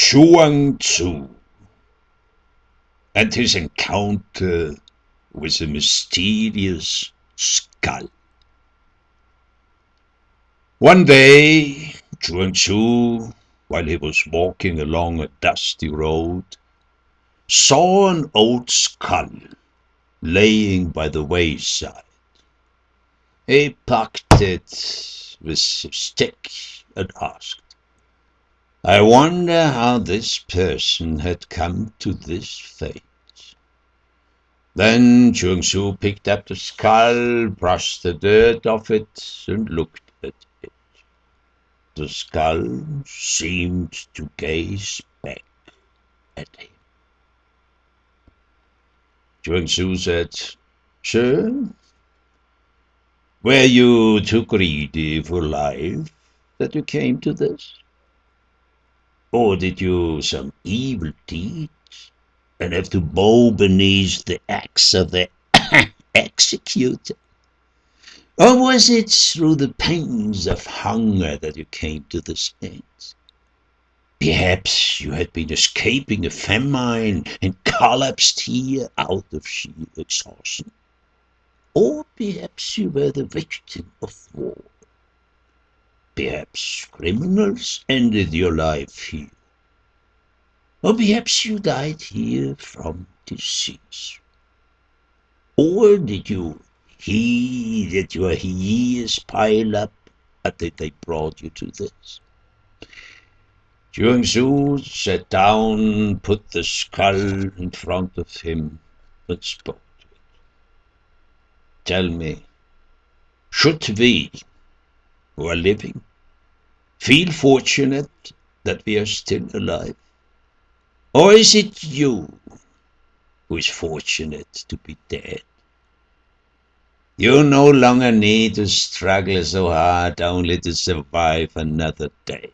CHUANG TZU and his encounter with a mysterious skull. One day, CHUANG TZU, while he was walking along a dusty road, saw an old skull laying by the wayside. He plucked it with a stick and asked, "I wonder how this person had come to this fate." Then CHUANG TZU picked up the skull, brushed the dirt off it, and looked at it. The skull seemed to gaze back at him. CHUANG TZU said, "Sir, were you too greedy for life that you came to this? Or did you some evil deed and have to bow beneath the axe of the executor? Or was it through the pangs of hunger that you came to this end? Perhaps you had been escaping a famine and collapsed here out of sheer exhaustion. Or perhaps you were the victim of war. Perhaps criminals ended your life here. Or perhaps you died here from disease. Or did you hear that your years pile up until they brought you to this?" CHUANG TZU sat down, put the skull in front of him, and spoke to it. "Tell me, should we, who are living, feel fortunate that we are still alive? Or is it you who is fortunate to be dead? You no longer need to struggle so hard only to survive another day.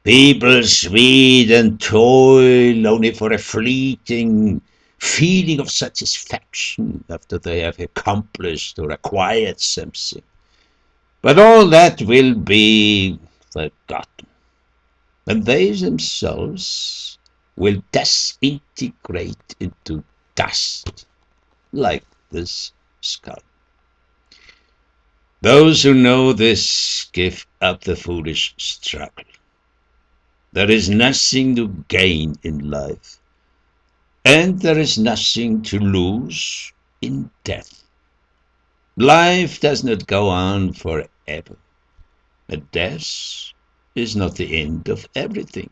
People sweat and toil only for a fleeting feeling of satisfaction after they have accomplished or acquired something. But all that will be forgotten, and they themselves will disintegrate into dust like this skull. Those who know this give up the foolish struggle. There is nothing to gain in life, and there is nothing to lose in death. Life does not go on forever, and death is not the end of everything.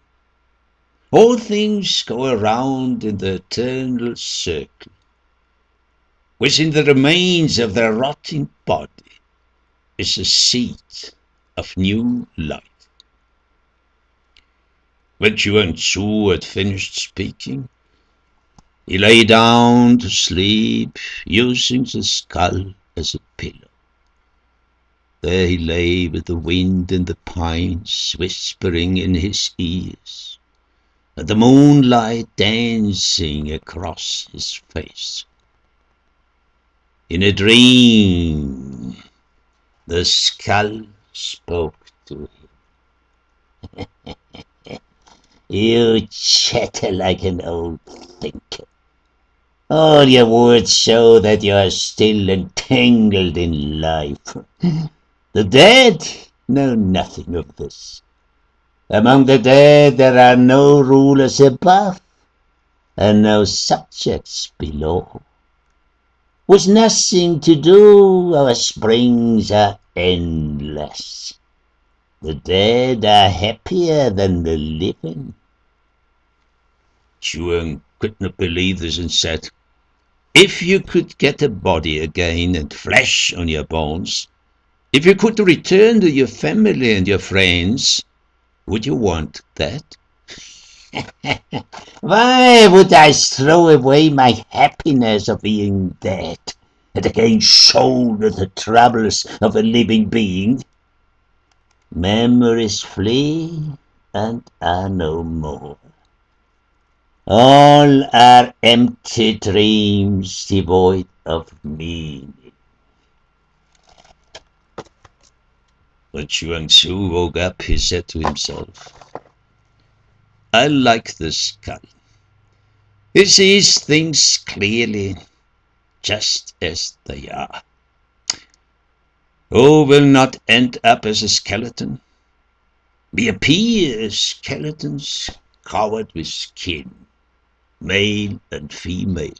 All things go around in the eternal circle. Within the remains of their rotting body is a seed of new life." When CHUANG TZU had finished speaking, he lay down to sleep, using the skull as a pillow. There he lay with the wind and the pines whispering in his ears, and the moonlight dancing across his face. In a dream, the skull spoke to him. "You chatter like an old thinker. All your words show that you are still entangled in life. The dead know nothing of this. Among the dead there are no rulers above and no subjects below. With nothing to do, our springs are endless. The dead are happier than the living." CHUANG could not believe this and said, "If you could get a body again and flesh on your bones, if you could return to your family and your friends, would you want that?" "Why would I throw away my happiness of being dead and again shoulder the troubles of a living being? Memories flee and are no more. All are empty dreams devoid of meaning." When CHUANG TZU woke up, he said to himself, I like the skull. It sees things clearly, just as they are. Who will not end up as a skeleton? We appear as skeletons covered with skin, male and female,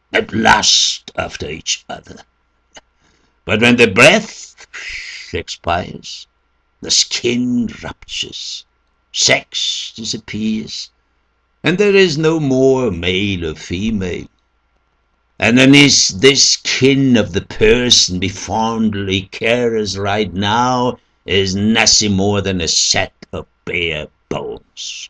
that lust after each other. But when the breath expires, the skin ruptures, sex disappears, and there is no more male or female. And then is this skin of the person we fondly caress right now is nothing more than a set of bare bones.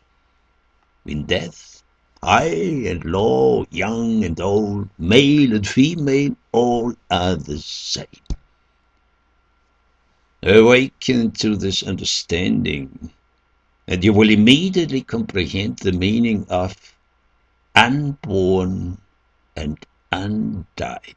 In death, high and low, young and old, male and female, all are the same. Awaken to this understanding, and you will immediately comprehend the meaning of unborn and undied.